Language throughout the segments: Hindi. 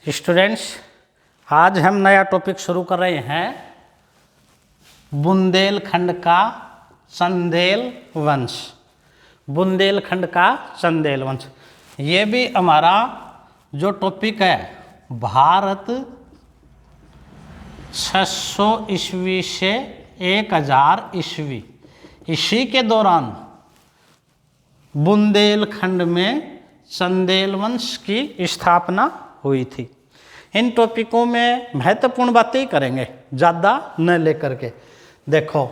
स्टूडेंट्स, आज हम नया टॉपिक शुरू कर रहे हैं बुंदेलखंड का चंदेल वंश। बुंदेलखंड का चंदेल वंश, ये भी हमारा जो टॉपिक है भारत 600 ईस्वी से 1000 ईस्वी, इसी के दौरान बुंदेलखंड में चंदेल वंश की स्थापना हुई थी। इन टॉपिकों में महत्वपूर्ण बातें ही करेंगे, ज़्यादा न लेकर के। देखो,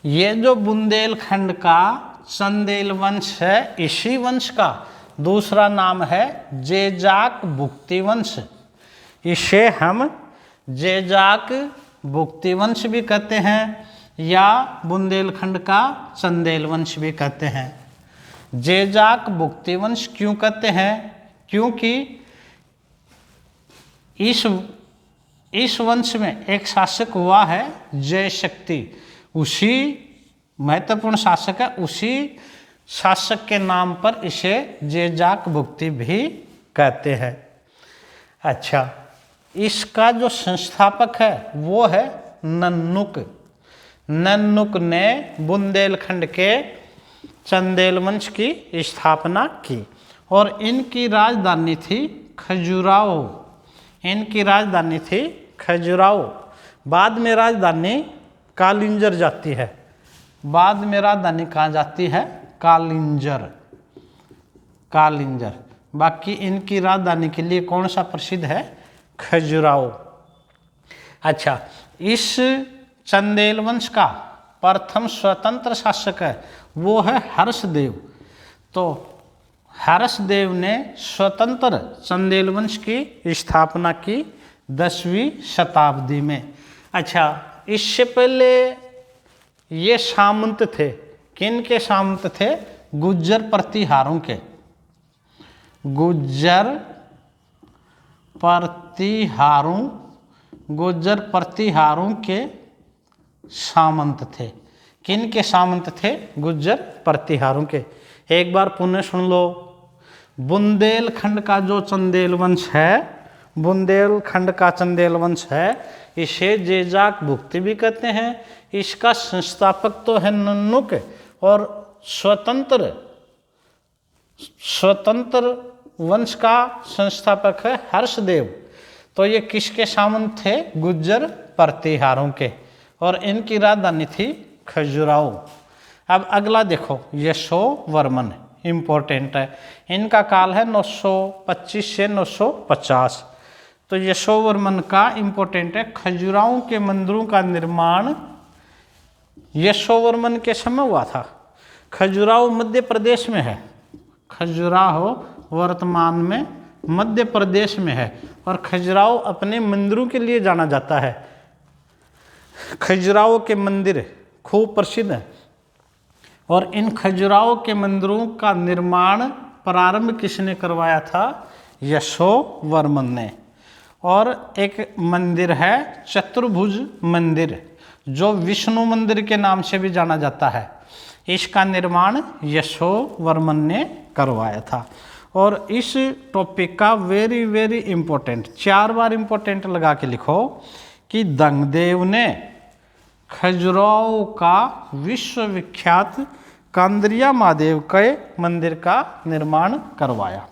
ये जो बुंदेलखंड का चंदेल वंश है, इसी वंश का दूसरा नाम है जेजाक भुक्ति वंश। इसे हम जेजाक भुक्ति वंश भी कहते हैं या बुंदेलखंड का चंदेल वंश भी कहते हैं। जेजाक भुक्ति वंश क्यों कहते हैं? क्योंकि इस वंश में एक शासक हुआ है जय शक्ति, उसी महत्वपूर्ण शासक है, उसी शासक के नाम पर इसे जेजाक भुक्ति भी कहते हैं। अच्छा, इसका जो संस्थापक है वो है नन्नुक। नन्नुक ने बुंदेलखंड के चंदेल वंश की स्थापना की और इनकी राजधानी थी खजुराहो। इनकी राजधानी थी खजुराहो। बाद में राजधानी कालिंजर जाती है। बाद में राजधानी कहाँ जाती है? कालिंजर। कालिंजर। बाकी इनकी राजधानी के लिए कौन सा प्रसिद्ध है? खजुराहो। अच्छा, इस चंदेल वंश का प्रथम स्वतंत्र शासक है वो है हर्षदेव। तो हर्षदेव ने स्वतंत्र चंदेल वंश की स्थापना की 10वीं शताब्दी में। अच्छा, इससे पहले ये सामंत थे। किन के सामंत थे? गुज्जर प्रतिहारों के। गुज्जर प्रतिहारों के सामंत थे। किन के सामंत थे? गुज्जर प्रतिहारों के। एक बार पुनः सुन लो। बुंदेलखंड का जो चंदेल वंश है, बुंदेलखंड का चंदेल वंश है, इसे जेजाक भुक्ति भी कहते हैं। इसका संस्थापक तो है नन्नुक और स्वतंत्र वंश का संस्थापक है हर्षदेव। तो ये किसके सामंत थे? गुज्जर प्रतिहारों के, और इनकी राजधानी थी खजुराहो। अब अगला देखो, यशोवर्मन इम्पोर्टेंट है। इनका काल है 925 से 950। तो यशोवर्मन का इम्पोर्टेंट है। खजुराहो के मंदिरों का निर्माण यशोवर्मन के समय हुआ था। खजुराहो मध्य प्रदेश में है। खजुराहो वर्तमान में मध्य प्रदेश में है और खजुराहो अपने मंदिरों के लिए जाना जाता है। खजुराहो के मंदिर खूब प्रसिद्ध है और इन खजुराहो के मंदिरों का निर्माण प्रारंभ किसने करवाया था? यशोवर्मन ने। और एक मंदिर है चतुर्भुज मंदिर, जो विष्णु मंदिर के नाम से भी जाना जाता है। इसका निर्माण यशोवर्मन ने करवाया था। और इस टॉपिक का वेरी वेरी इम्पोर्टेंट, 4 बार इम्पोर्टेंट लगा के लिखो कि धंगदेव ने खजुराहो का विश्वविख्यात कांदरिया महादेव के मंदिर का निर्माण करवाया।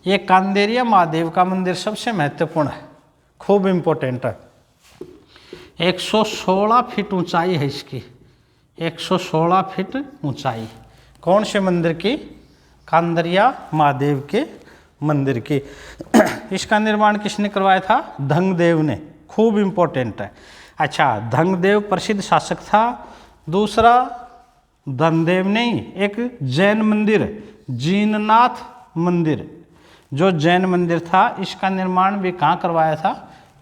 ये कांदरिया महादेव का मंदिर सबसे महत्वपूर्ण है, खूब इम्पोर्टेंट है। 116 फीट ऊंचाई है इसकी। 116 फीट ऊंचाई। कौन से मंदिर की? कांदरिया महादेव के मंदिर की। इसका निर्माण किसने करवाया था? धंगदेव ने। खूब इम्पोर्टेंट है। अच्छा, धंगदेव प्रसिद्ध शासक था। दूसरा, धनदेव नहीं, एक जैन मंदिर, जीननाथ मंदिर, जो जैन मंदिर था, इसका निर्माण भी कहाँ करवाया था?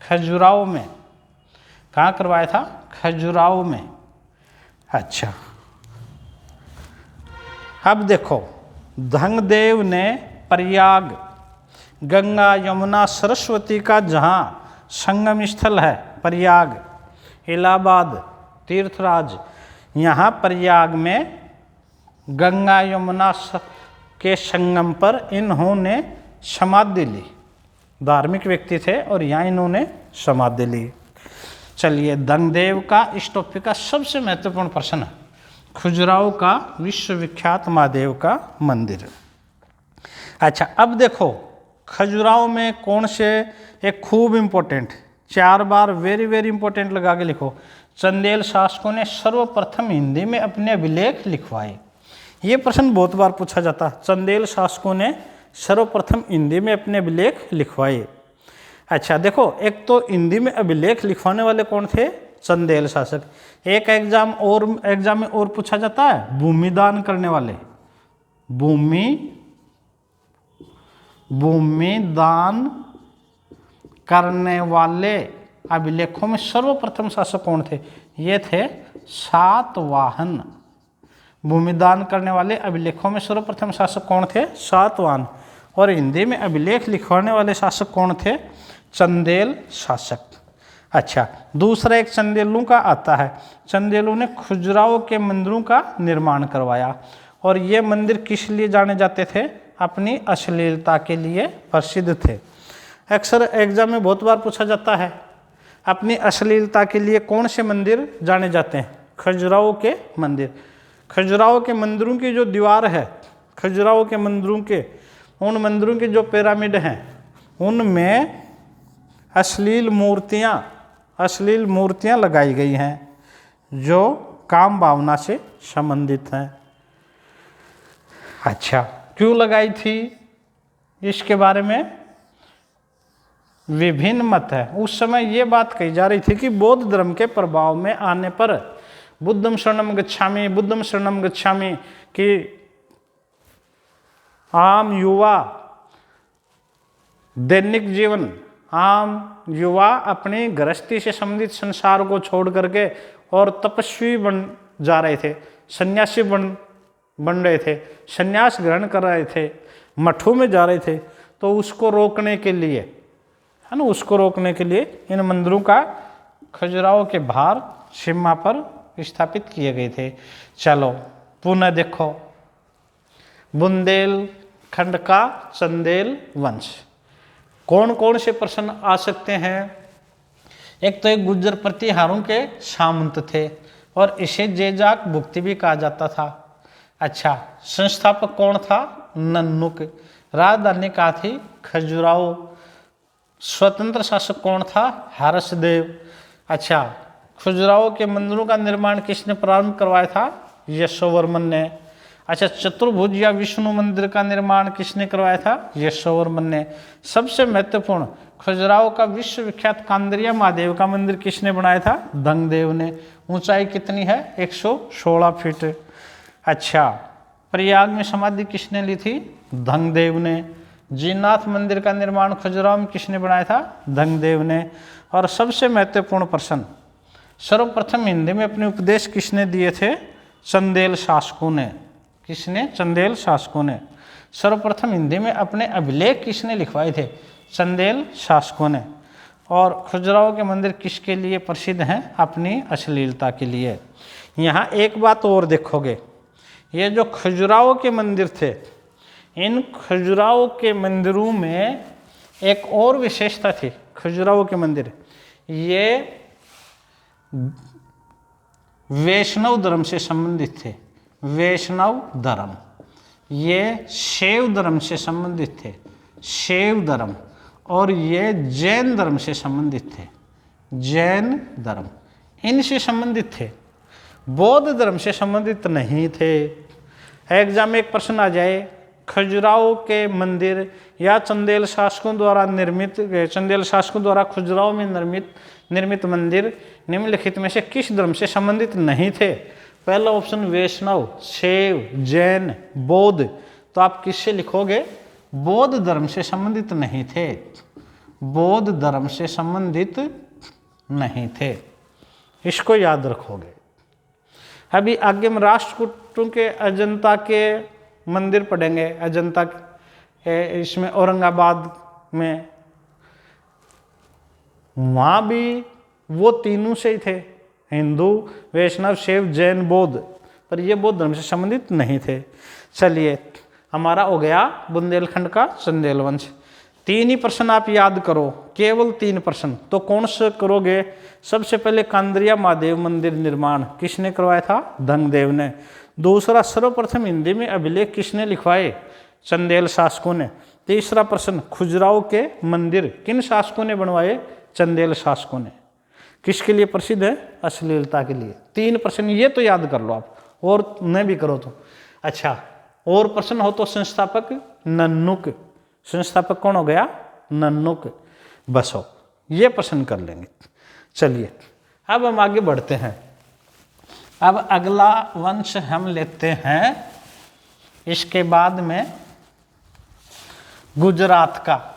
खजुराहो में। कहाँ करवाया था? खजुराहो में। अच्छा, अब देखो, धंगदेव ने प्रयाग, गंगा यमुना सरस्वती का जहाँ संगम स्थल है, प्रयाग, इलाहाबाद, तीर्थराज, यहाँ प्रयाग में गंगा यमुना के संगम पर इन्होंने समाधि ली। धार्मिक व्यक्ति थे और यहाँ इन्होंने समाधि ली। चलिए, दंगदेव का इस टॉपिक का सबसे महत्वपूर्ण प्रश्न है, खजुराहो का विश्वविख्यात महादेव का मंदिर। अच्छा, अब देखो खजुराहो में कौन से एक खूब इंपॉर्टेंट 4 बार वेरी वेरी इंपॉर्टेंट लगा के लिखो, चंदेल शासकों ने सर्वप्रथम हिंदी में अपने अभिलेख लिखवाए। ये प्रश्न बहुत बार पूछा जाता, चंदेल शासकों ने सर्वप्रथम हिंदी में अपने अभिलेख लिखवाए। अच्छा देखो, एक तो हिंदी में अभिलेख लिखवाने वाले कौन थे, चंदेल शासक। एक एग्जाम में और पूछा जाता है, भूमिदान करने वाले, भूमिदान करने वाले अभिलेखों में सर्वप्रथम शासक कौन थे, ये थे सातवाहन। भूमिदान करने वाले अभिलेखों में सर्वप्रथम शासक कौन थे, सातवाहन। और हिंदी में अभिलेख लिखवाने वाले शासक कौन थे, चंदेल शासक। अच्छा, दूसरा एक चंदेलों का आता है, चंदेलों ने खजुराहो के मंदिरों का निर्माण करवाया। और ये मंदिर किस लिए जाने जाते थे, अपनी अश्लीलता के लिए प्रसिद्ध थे। अक्सर एग्जाम में बहुत बार पूछा जाता है, अपनी अश्लीलता के लिए कौन से मंदिर जाने जाते हैं, खजुराहो के मंदिर। खजुराहो के मंदिरों की जो दीवार है, खजुराहो के मंदिरों के, उन मंदिरों के जो पिरामिड हैं, उनमें अश्लील मूर्तियाँ लगाई गई हैं जो काम भावना से संबंधित हैं। अच्छा, क्यों लगाई थी, इसके बारे में विभिन्न मत है। उस समय ये बात कही जा रही थी कि बौद्ध धर्म के प्रभाव में आने पर बुद्धम शरणम गच्छामि कि आम युवा अपनी गृहस्थी से संबंधित संसार को छोड़ करके और तपस्वी बन जा रहे थे, सन्यासी बन रहे थे, सन्यास ग्रहण कर रहे थे, मठों में जा रहे थे। तो उसको रोकने के लिए, है ना, उसको रोकने के लिए इन मंदिरों का खजुराहो के बाहर सीमा पर स्थापित किए गए थे। चलो पुनः देखो, बुंदेलखंड का चंदेल वंश, कौन कौन से प्रश्न आ सकते हैं। एक तो एक गुर्जर प्रतिहारों के सामंत थे और इसे जेजाक भुक्ति भी कहा जाता था। अच्छा, संस्थापक कौन था, नन्नुक। राजधानी कहाँ थी, खजुराहो। स्वतंत्र शासक कौन था, हर्षदेव। अच्छा, खजुराहो के मंदिरों का निर्माण किसने प्रारंभ करवाया था, यशोवर्मन ने। अच्छा, चतुर्भुज या विष्णु मंदिर का निर्माण किसने करवाया था, यशोवर्मन ने। सबसे महत्वपूर्ण, खजुराहो का विश्वविख्यात कांदरिया महादेव का मंदिर किसने बनाया था, दंगदेव ने। ऊंचाई कितनी है, 116 फीट। अच्छा, प्रयाग में समाधि किसने ली थी, दंगदेव ने। जीनाथ मंदिर का निर्माण खजुराहो में किसने बनाया था, दंगदेव ने। और सबसे महत्वपूर्ण प्रश्न, सर्वप्रथम हिंदी में अपने उपदेश किसने दिए थे, चंदेल शासकों ने। किसने, चंदेल शासकों ने। सर्वप्रथम हिंदी में अपने अभिलेख किसने लिखवाए थे, चंदेल शासकों ने। और खजुराहो के मंदिर किसके लिए प्रसिद्ध हैं, अपनी अश्लीलता के लिए। यहाँ एक बात और देखोगे, ये जो खजुराहो के मंदिर थे, इन खजुराहो के मंदिरों में एक और विशेषता थी। खजुराहो के मंदिर ये वैष्णव धर्म से संबंधित थे। वैष्णव धर्म, ये शैव धर्म से संबंधित थे, शैव धर्म। और ये जैन धर्म से संबंधित थे, जैन धर्म इनसे संबंधित थे, बौद्ध धर्म से संबंधित नहीं थे। एग्जाम में एक प्रश्न आ जाए, खजुराहो के मंदिर या चंदेल शासकों द्वारा खजुराहो में निर्मित मंदिर निम्नलिखित में से किस धर्म से संबंधित नहीं थे। पहला ऑप्शन वैष्णव, शैव, जैन, बौद्ध। तो आप किससे लिखोगे, बौद्ध धर्म से संबंधित नहीं थे, बौद्ध धर्म से संबंधित नहीं थे, इसको याद रखोगे। अभी आगे हम राष्ट्रकूटों के अजंता के मंदिर पढ़ेंगे। अजंता इसमें औरंगाबाद में, वहाँ भी वो तीनों से ही थे, हिंदू, वैष्णव, शैव, जैन, बौद्ध। पर ये बौद्ध धर्म से संबंधित नहीं थे। चलिए, हमारा हो गया बुंदेलखंड का चंदेल वंश। 3 ही प्रश्न आप याद करो, केवल 3 प्रश्न। तो कौन से करोगे? सबसे पहले कांद्रिया महादेव मंदिर निर्माण किसने करवाया था? धनदेव ने। दूसरा, सर्वप्रथम हिंदी में अभिलेख किसने लिखवाए? चंदेल शासकों ने। तीसरा प्रश्न, खजुराहो के मंदिर किन शासकों ने बनवाए? चंदेल शासकों ने। किसके लिए प्रसिद्ध है? अश्लीलता के लिए। 3 प्रश्न ये तो याद कर लो आप, और न भी करो तो अच्छा। और प्रश्न हो तो संस्थापक नन्नुक। संस्थापक कौन हो गया? नन्नुक। बस हो, ये प्रश्न कर लेंगे। चलिए अब हम आगे बढ़ते हैं। अब अगला वंश हम लेते हैं, इसके बाद में गुजरात का।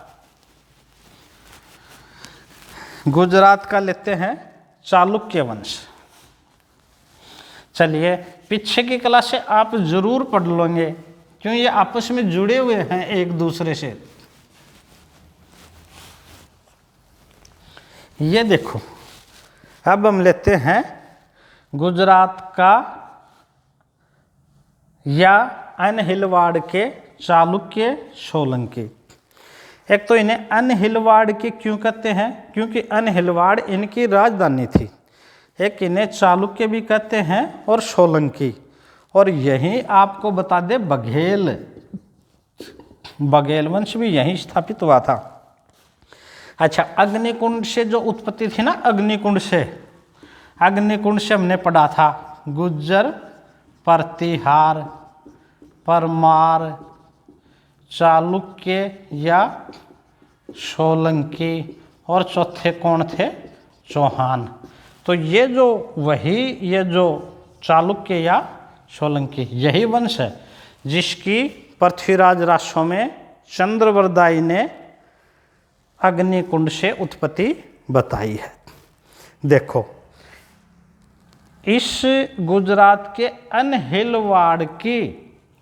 गुजरात का लेते हैं चालुक्य वंश। चलिए, पीछे की क्लास से आप जरूर पढ़ लेंगे, क्यों ये आपस में जुड़े हुए हैं एक दूसरे से। ये देखो, अब हम लेते हैं गुजरात का या अनहिलवाड़ के चालुक्य सोलंकी। एक तो इन्हें अनहिलवाड़ के क्यों कहते हैं? क्योंकि अनहिलवाड़ इनकी राजधानी थी। एक इन्हें चालुक्य भी कहते हैं और सोलंकी। और यही आपको बता दे, बघेल वंश भी यहीं स्थापित हुआ था। अच्छा, अग्निकुंड से जो उत्पत्ति थी ना, अग्निकुंड से हमने पढ़ा था गुज्जर, प्रतिहार, परमार, चालुक्य या सोलंकी, और चौथे कौन थे? चौहान। तो ये जो चालुक्य या सोलंकी, यही वंश है जिसकी पृथ्वीराज रासों में चंद्रवरदाई ने अग्निकुंड से उत्पत्ति बताई है। देखो, इस गुजरात के अनहिलवाड़ की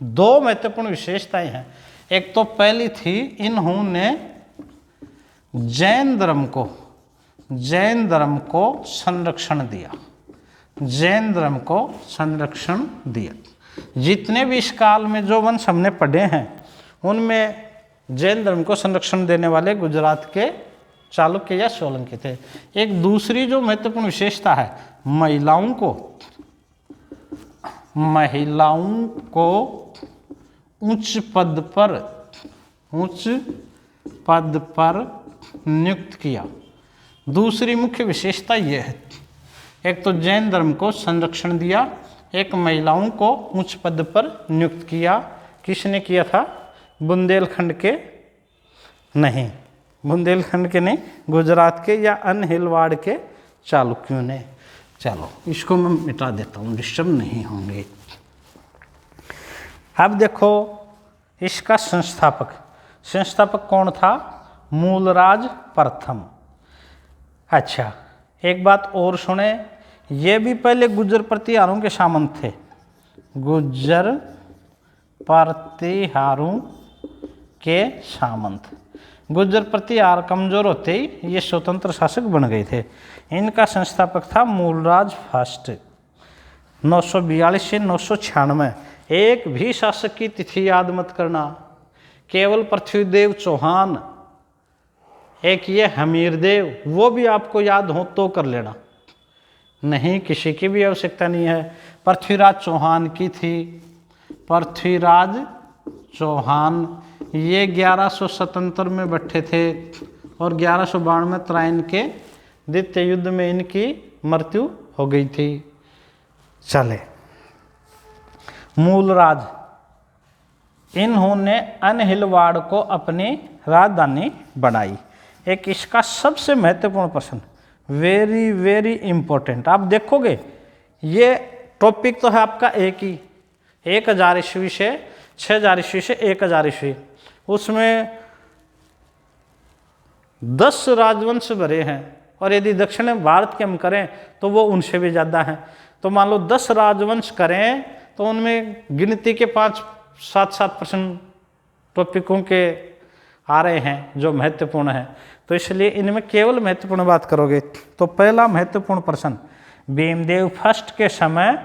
2 महत्वपूर्ण विशेषताएं हैं। एक तो पहली थी, इन्होंने जैन धर्म को संरक्षण दिया। जैन धर्म को संरक्षण दिया। जितने भी इस काल में जो वंश हमने पढ़े हैं, उनमें जैन धर्म को संरक्षण देने वाले गुजरात के चालुक्य या सोलंकी थे। एक दूसरी जो महत्वपूर्ण विशेषता है, महिलाओं को उच्च पद पर नियुक्त किया। दूसरी मुख्य विशेषता यह है, एक तो जैन धर्म को संरक्षण दिया, एक महिलाओं को उच्च पद पर नियुक्त किया। किसने किया था? बुंदेलखंड के नहीं, गुजरात के या अनहिलवाड़ के चालुक्यों ने। चलो, इसको मैं मिटा देता हूँ, डिस्टर्ब नहीं होंगे। अब देखो, इसका संस्थापक कौन था? मूलराज प्रथम। अच्छा, एक बात और सुने, ये भी पहले गुज्जर प्रतिहारों के सामंत थे। गुज्जर प्रतिहारों के सामंत। गुज्जर प्रतिहार कमजोर होते ही ये स्वतंत्र शासक बन गए थे। इनका संस्थापक था मूलराज फर्स्ट। 942 से 996। एक भी शासक की तिथि याद मत करना, केवल पृथ्वीदेव चौहान, एक ये हमीरदेव, वो भी आपको याद हो तो कर लेना, नहीं किसी की भी आवश्यकता नहीं है। पृथ्वीराज चौहान की थी। पृथ्वीराज चौहान ये 1177 में बैठे थे और 1192 में त्राइन के द्वितीय युद्ध में इनकी मृत्यु हो गई थी। चले, मूलराज, इन्होंने अनहिलवाड़ को अपनी राजधानी बनाई। एक इसका सबसे महत्वपूर्ण प्रश्न, वेरी वेरी इंपॉर्टेंट, आप देखोगे ये टॉपिक तो है आपका एक ही, 1000 ईस्वी से 6000 ईस्वी से 1000 ईस्वी, उसमें 10 राजवंश भरे हैं, और यदि दक्षिण भारत के हम करें तो वो उनसे भी ज़्यादा हैं। तो मान लो 10 राजवंश करें तो उनमें गिनती के 5-7% टॉपिकों के आ रहे हैं जो महत्वपूर्ण हैं। तो इसलिए इनमें केवल महत्वपूर्ण बात करोगे। तो पहला महत्वपूर्ण प्रश्न, भीमदेव फर्स्ट के समय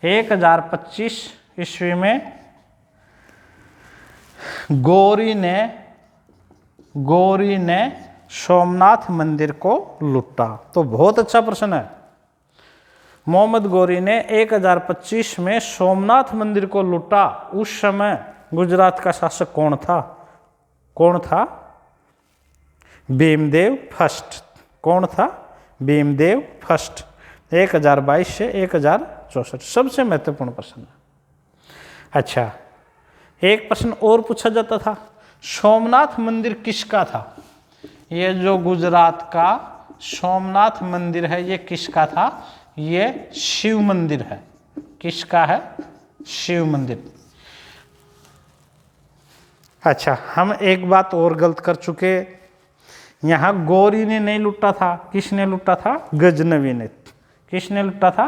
1025 ईस्वी में गौरी ने गौरी ने सोमनाथ मंदिर को लूटा? तो बहुत अच्छा प्रश्न है। मोहम्मद गौरी ने 1025 में सोमनाथ मंदिर को लूटा। उस समय गुजरात का शासक कौन था? कौन था? भीमदेव फर्स्ट। कौन था? भीमदेव फर्स्ट। 1022 से 1064, सबसे महत्वपूर्ण प्रश्न है। अच्छा, एक प्रश्न और पूछा जाता था, सोमनाथ मंदिर किसका था? ये जो गुजरात का सोमनाथ मंदिर है ये किसका था? ये शिव मंदिर है। किसका है? शिव मंदिर। अच्छा, हम एक बात और गलत कर चुके, यहाँ गौरी ने नहीं लूटा था। किसने लूटा था? गजनवी ने। किसने लूटा था?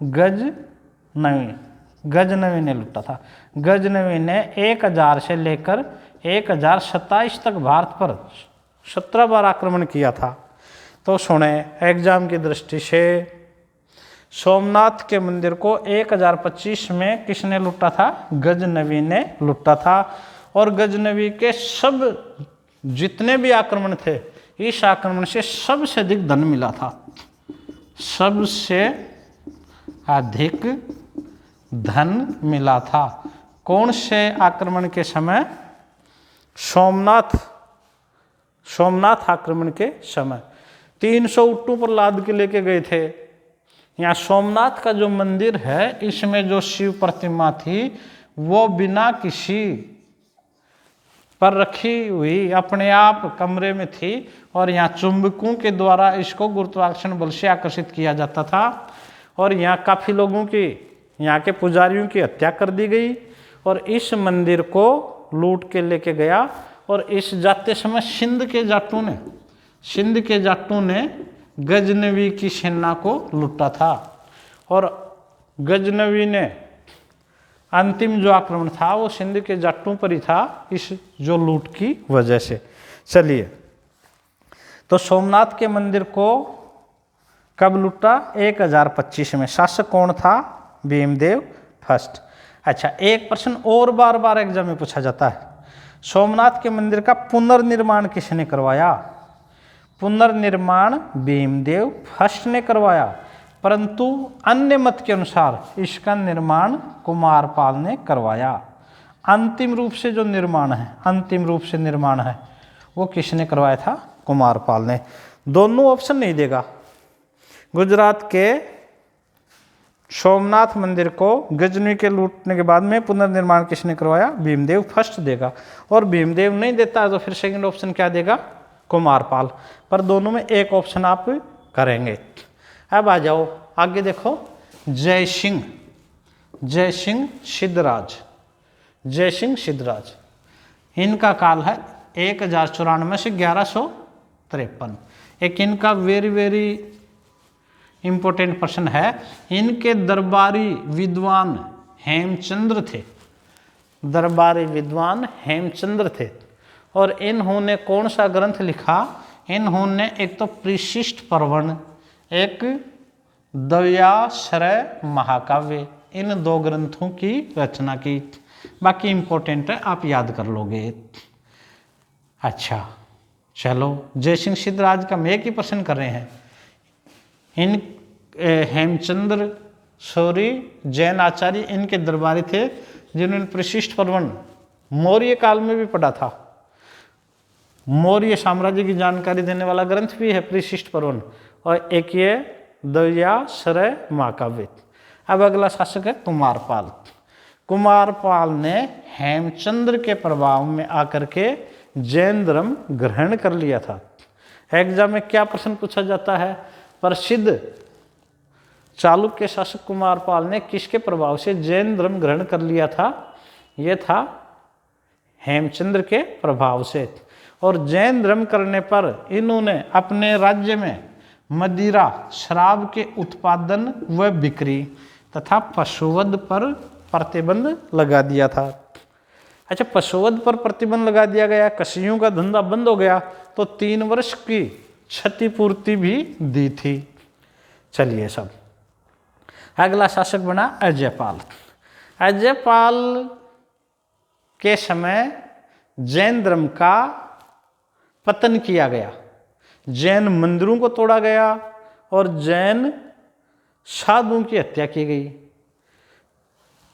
गजनवी। गजनवी ने लूटा था। गजनवी ने 1000 से लेकर 1027 तक भारत पर 17 बार आक्रमण किया था। तो सुने, एग्जाम की दृष्टि से सोमनाथ के मंदिर को 1025 में किसने लूटा था? गजनवी ने लूटा था। और गजनवी के सब जितने भी आक्रमण थे, इस आक्रमण से सबसे अधिक धन मिला था। सबसे अधिक धन मिला था। कौन से आक्रमण के समय? सोमनाथ आक्रमण के समय 300 उट्टू पर लाद के लेके गए थे। यहाँ सोमनाथ का जो मंदिर है, इसमें जो शिव प्रतिमा थी वो बिना किसी पर रखी हुई अपने आप कमरे में थी, और यहाँ चुंबकों के द्वारा इसको गुरुत्वाकर्षण बल से आकर्षित किया जाता था। और यहाँ काफ़ी लोगों की, यहाँ के पुजारियों की हत्या कर दी गई, और इस मंदिर को लूट के लेके गया। और इस जाते समय सिंध के जाटों ने गजनवी की सेना को लूटा था। और गजनवी ने अंतिम जो आक्रमण था वो सिंध के जाटों पर ही था, इस जो लूट की वजह से। चलिए, तो सोमनाथ के मंदिर को कब लूटा? 1025 में। शासक कौन था? भीमदेव फर्स्ट। अच्छा, एक प्रश्न और बार बार एग्जाम में पूछा जाता है, सोमनाथ के मंदिर का पुनर्निर्माण किसने करवाया? पुनर्निर्माण भीमदेव फर्स्ट ने करवाया, परंतु अन्य मत के अनुसार इसका निर्माण कुमारपाल ने करवाया। अंतिम रूप से जो निर्माण है, अंतिम रूप से निर्माण है, वो किसने करवाया था? कुमारपाल ने। दोनों ऑप्शन नहीं देगा। गुजरात के सोमनाथ मंदिर को गजनी के लूटने के बाद में पुनर्निर्माण किसने करवाया? भीमदेव फर्स्ट देगा। और भीमदेव नहीं देता तो फिर सेकंड ऑप्शन क्या देगा? कुमारपाल। पर दोनों में एक ऑप्शन आप करेंगे। अब आ जाओ आगे, देखो, जय सिंह सिद्धराज। जय सिंह सिद्धराज, इनका काल है 1094 से 1153। एक इनका वेरी इंपॉर्टेंट प्रश्न है, इनके दरबारी विद्वान हेमचंद्र थे। दरबारी विद्वान हेमचंद्र थे। और इन्होंने कौन सा ग्रंथ लिखा? इन्होंने एक तो परिशिष्ट पर्वण, एक दव्याश्रय महाकाव्य, इन 2 ग्रंथों की रचना की। बाकी इंपॉर्टेंट है, आप याद कर लोगे। अच्छा, चलो, जय सिंह सिद्धराज का हम एक ही प्रश्न कर रहे हैं। इन हेमचंद्र शौरी जैन आचार्य इनके दरबारी थे, जिन्होंने परिशिष्ट पर्वण मौर्य काल में भी पढ़ा था। मौर्य साम्राज्य की जानकारी देने वाला ग्रंथ भी है परिशिष्ट पर्वण, और एक ये दव्याश्रय महाकाव्य। अब अगला शासक है कुमारपाल। कुमारपाल ने हेमचंद्र के प्रभाव में आकर के जैन धर्म ग्रहण कर लिया था। एग्जाम में क्या प्रश्न पूछा जाता है? प्रसिद्ध चालुक्य शासक कुमारपाल ने किसके प्रभाव से जैन धर्म ग्रहण कर लिया था? ये था हेमचंद्र के प्रभाव से। और जैन धर्म करने पर इन्होंने अपने राज्य में मदिरा, शराब के उत्पादन व बिक्री तथा पशुवध पर प्रतिबंध लगा दिया था। अच्छा, पशुवध पर प्रतिबंध लगा दिया गया, कसियों का धंधा बंद हो गया, तो 3 वर्ष की क्षतिपूर्ति भी दी थी। चलिए सब, अगला शासक बना अजयपाल। अजयपाल के समय जैन धर्म का पतन किया गया, जैन मंदिरों को तोड़ा गया और जैन साधुओं की हत्या की गई।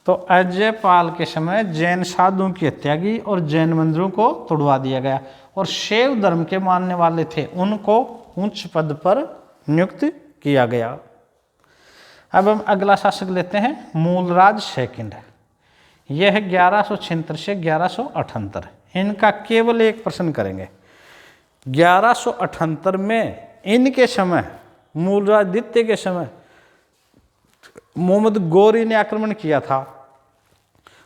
तो अजयपाल के समय जैन साधुओं की हत्या की और जैन मंदिरों को तोड़वा दिया गया और शैव धर्म के मानने वाले थे उनको उच्च पद पर नियुक्त किया गया। अब हम अगला शासक लेते हैं मूलराज सेकंड। यह है 1176 से 1178। इनका केवल एक प्रश्न करेंगे। 1178 में इनके समय, मूलराज द्वितीय के समय मोहम्मद गौरी ने आक्रमण किया था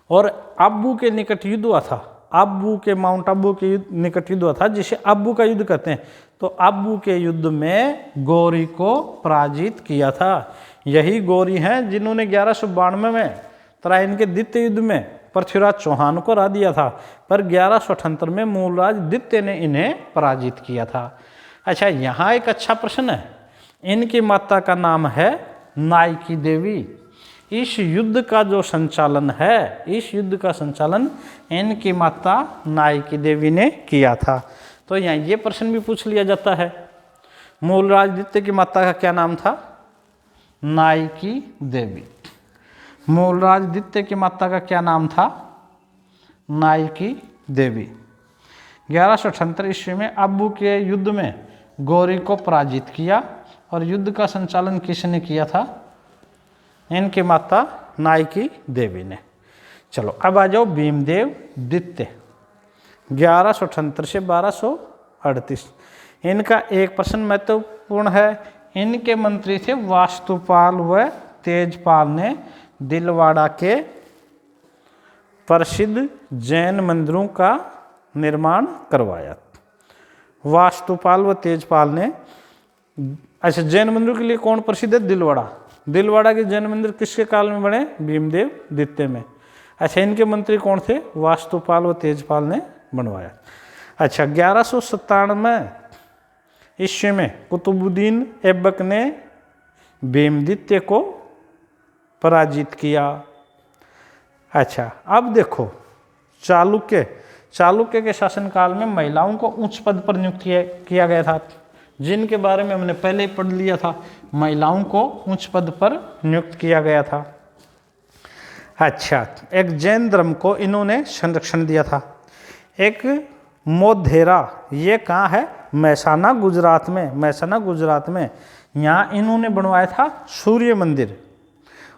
और अब्बू के निकट युद्ध हुआ था। अब्बू के माउंट अब्बू के निकट युद्ध हुआ था, जिसे अब्बू का युद्ध कहते हैं। तो अब्बू के युद्ध में गौरी को पराजित किया था। यही गौरी हैं जिन्होंने 1192 में तराइन के द्वितीय युद्ध में पृथ्वीराज चौहान को हरा दिया था, पर 1178 में मूलराज द्वितीय ने इन्हें पराजित किया था। अच्छा, यहाँ एक अच्छा प्रश्न है। इनकी माता का नाम है नायकी देवी। इस युद्ध का जो संचालन है, इस युद्ध का संचालन इनकी माता नायकी देवी ने किया था। तो यहाँ ये प्रश्न भी पूछ लिया जाता है, मूलराज द्वितीय की माता का क्या नाम था? नायकी देवी। मूलराज द्वितीय की माता का क्या नाम था? नायकी देवी। 1178 ईस्वी में अब्बू के युद्ध में गौरी को पराजित किया और युद्ध का संचालन किसने किया था? इनकी माता नायकी देवी ने। चलो अब आ जाओ भीमदेव द्वितीय, 1178 से 1238। इनका एक प्रश्न महत्वपूर्ण है। इनके मंत्री थे वास्तुपाल व तेजपाल ने दिलवाड़ा के प्रसिद्ध जैन मंदिरों का निर्माण करवाया। वास्तुपाल व तेजपाल ने, अच्छा, जैन मंदिरों के लिए कौन प्रसिद्ध है? दिलवाड़ा। दिलवाड़ा के जैन मंदिर किसके काल में बने? भीमदेव द्वितीय में। अच्छा, इनके मंत्री कौन थे? वास्तुपाल व तेजपाल ने बनवाया। अच्छा, 1197 ईस्वी में कुतुबुद्दीन ऐबक ने भीम द्वितीय को पराजित किया। अच्छा, अब देखो चालुक्य के शासनकाल में महिलाओं को उच्च पद पर नियुक्त किया गया था, जिनके बारे में हमने पहले ही पढ़ लिया था। महिलाओं को उच्च पद पर नियुक्त किया गया था। अच्छा, एक जैन धर्म को इन्होंने संरक्षण दिया था। एक मोधेरा, ये कहाँ है? महसाना गुजरात में। महसाना गुजरात में यहाँ इन्होंने बनवाया था सूर्य मंदिर।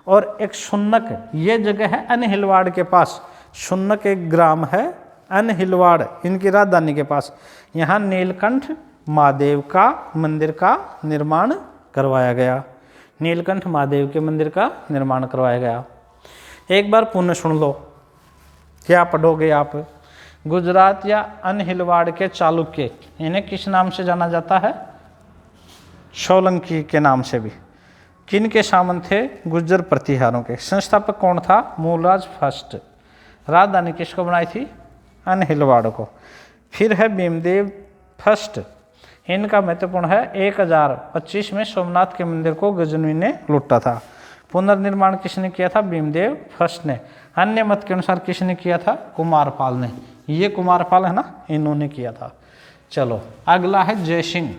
और एक सुन्नक, ये जगह है अनहिलवाड़ के पास। सुन्नक एक ग्राम है अनहिलवाड़, इनकी राजधानी के पास। यहाँ नीलकंठ महादेव का मंदिर का निर्माण करवाया गया। नीलकंठ महादेव के मंदिर का निर्माण करवाया गया। एक बार पुनः सुन लो, क्या पढ़ोगे आप? गुजरात या अनहिलवाड़ के चालुक्य, इन्हें किस नाम से जाना जाता है? सोलंकी के नाम से भी। किन के सामंत थे? गुर्जर प्रतिहारों के। संस्थापक कौन था? मूलराज फर्स्ट। राजधानी किसको बनाई थी? अनहिलवाड़ को। फिर है भीमदेव फर्स्ट। इनका महत्वपूर्ण है 1025 में सोमनाथ के मंदिर को गजनवी ने लूटा था। पुनर्निर्माण किसने किया था? भीमदेव फर्स्ट ने। अन्य मत के अनुसार किसने किया था? कुमारपाल ने। ये कुमारपाल है ना, इन्होंने किया था। चलो अगला है जयसिंह।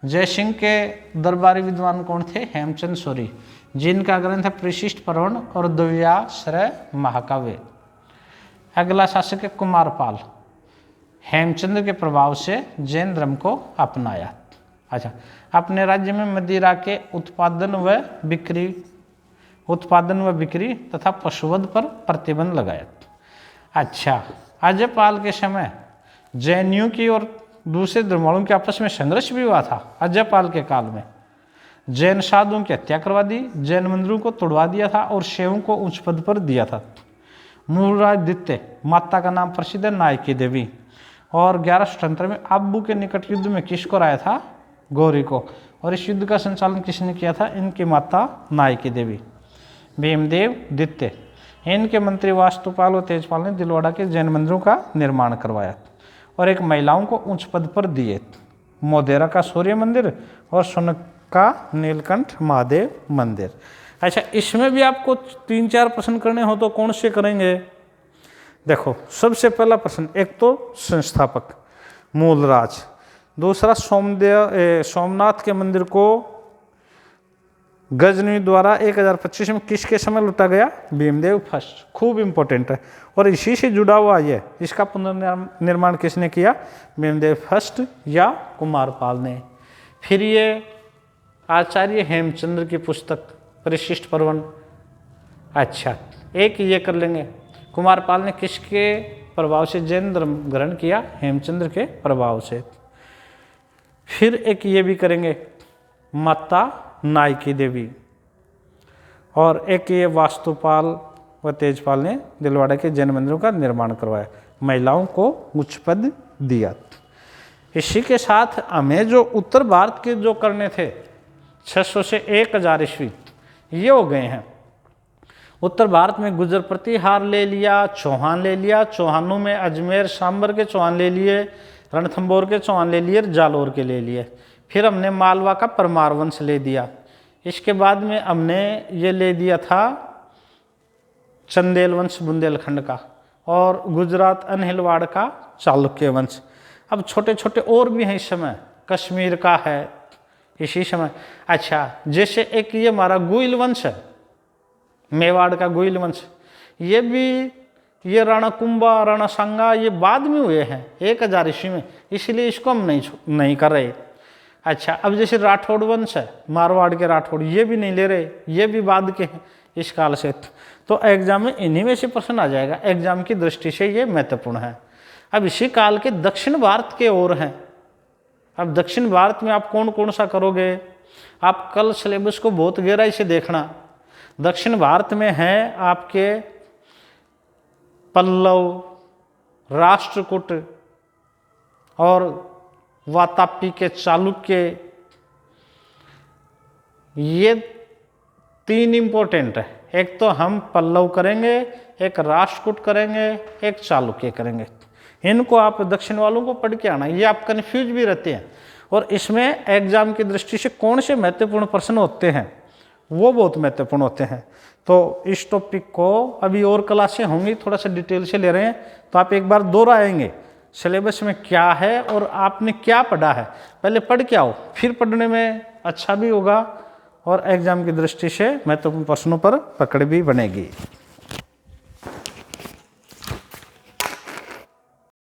जयसिंह के दरबारी विद्वान कौन थे? हेमचंद सूरी, जिनका ग्रंथ है परिशिष्ट पर्वण और द्व्याश्रय महाकाव्य। अगला शासक है कुमारपाल। हेमचंद के प्रभाव से जैन धर्म को अपनाया। अच्छा, अपने राज्य में मदिरा के उत्पादन व बिक्री तथा पशुवध पर प्रतिबंध लगाया। अच्छा, अजयपाल के समय जैनियों की और दूसरे धर्मावलंबियों के आपस में संघर्ष भी हुआ था। अजयपाल के काल में जैन साधुओं की हत्या करवा दी, जैन मंदिरों को तोड़वा दिया था और शैवों को उच्च पद पर दिया था। मूलराज द्वितीय, माता का नाम प्रसिद्ध है नायकी देवी। और 1178 में अब्बू के निकट युद्ध में किसको हराया था? गौरी को। और इस युद्ध का संचालन किसने किया था? इनकी माता नायकी देवी। भीमदेव द्वितीय, इनके मंत्री वास्तुपाल और तेजपाल ने दिलवाड़ा के जैन मंदिरों का निर्माण करवाया और एक महिलाओं को उच्च पद पर दिए। मोधेरा का सूर्य मंदिर और सुनक का नीलकंठ महादेव मंदिर। अच्छा, इसमें भी आपको 3-4 प्रश्न करने हो तो कौन से करेंगे? देखो, सबसे पहला प्रश्न, एक तो संस्थापक। मूलराज। दूसरा सोमनाथ के मंदिर को गजनवी द्वारा 1025 में किसके समय लूटा गया? भीमदेव फर्स्ट। खूब इंपॉर्टेंट है और इसी से जुड़ा हुआ ये, इसका पुनर्निर्माण किसने किया? भीमदेव फर्स्ट या कुमारपाल ने। फिर ये आचार्य हेमचंद्र की पुस्तक परिशिष्ट पर्वन। अच्छा, एक ये कर लेंगे, कुमारपाल ने किसके प्रभाव से जैन धर्म ग्रहण किया? हेमचंद्र के प्रभाव से। फिर एक ये भी करेंगे, माता नायकी देवी। और एक ये वास्तुपाल व तेजपाल ने दिलवाड़ा के जैन मंदिरों का निर्माण करवाया, महिलाओं को उच्च पद दिया। इसी के साथ हमें जो उत्तर भारत के जो करने थे 600 से 1000 ईस्वी, ये हो गए हैं। उत्तर भारत में गुजर प्रतिहार ले लिया, चौहान ले लिया, चौहानों में अजमेर सांबर के चौहान ले लिए, रणथंभौर के चौहान ले लिए, जालौर के ले लिए। फिर हमने मालवा का परमार वंश ले दिया। इसके बाद में हमने ये ले दिया था चंदेल वंश बुंदेलखंड का, और गुजरात अनहिलवाड़ का चालुक्य वंश। अब छोटे छोटे और भी हैं इस समय, कश्मीर का है इसी समय। अच्छा, जैसे एक ये हमारा गुइल वंश है, मेवाड़ का गुइल वंश, ये भी, ये राणा कुंभा, राणा सांगा, ये बाद में हुए हैं 1000 ईस्वी में, इसलिए इसको हम नहीं कर रहे। अच्छा, अब जैसे राठौड़ वंश है, मारवाड़ के राठौड़, ये भी नहीं ले रहे, ये भी बाद के हैं इस काल से। तो एग्जाम में इन्हीं में से प्रश्न आ जाएगा, एग्जाम की दृष्टि से ये महत्वपूर्ण है। अब इसी काल के दक्षिण भारत के ओर हैं। अब दक्षिण भारत में आप कौन कौन सा करोगे? आप कल सिलेबस को बहुत गहराई से देखना। दक्षिण भारत में हैं आपके पल्लव, राष्ट्रकूट और वातापी के चालुक्य, ये 3 इंपॉर्टेंट है। एक तो हम पल्लव करेंगे, एक राष्ट्रकूट करेंगे, एक चालुक्य करेंगे। इनको आप दक्षिण वालों को पढ़ के आना, ये आप कन्फ्यूज भी रहते हैं। और इसमें एग्जाम की दृष्टि से कौन से महत्वपूर्ण प्रश्न होते हैं, वो बहुत महत्वपूर्ण होते हैं। तो इस टॉपिक को अभी और क्लासें होंगी, थोड़ा सा डिटेल से ले रहे हैं, तो आप एक बार दोहराएंगे सिलेबस में क्या है और आपने क्या पढ़ा है। पहले पढ़ के आओ, फिर पढ़ने में अच्छा भी होगा और एग्जाम की दृष्टि से महत्वपूर्ण प्रश्नों पर पकड़ भी बनेगी।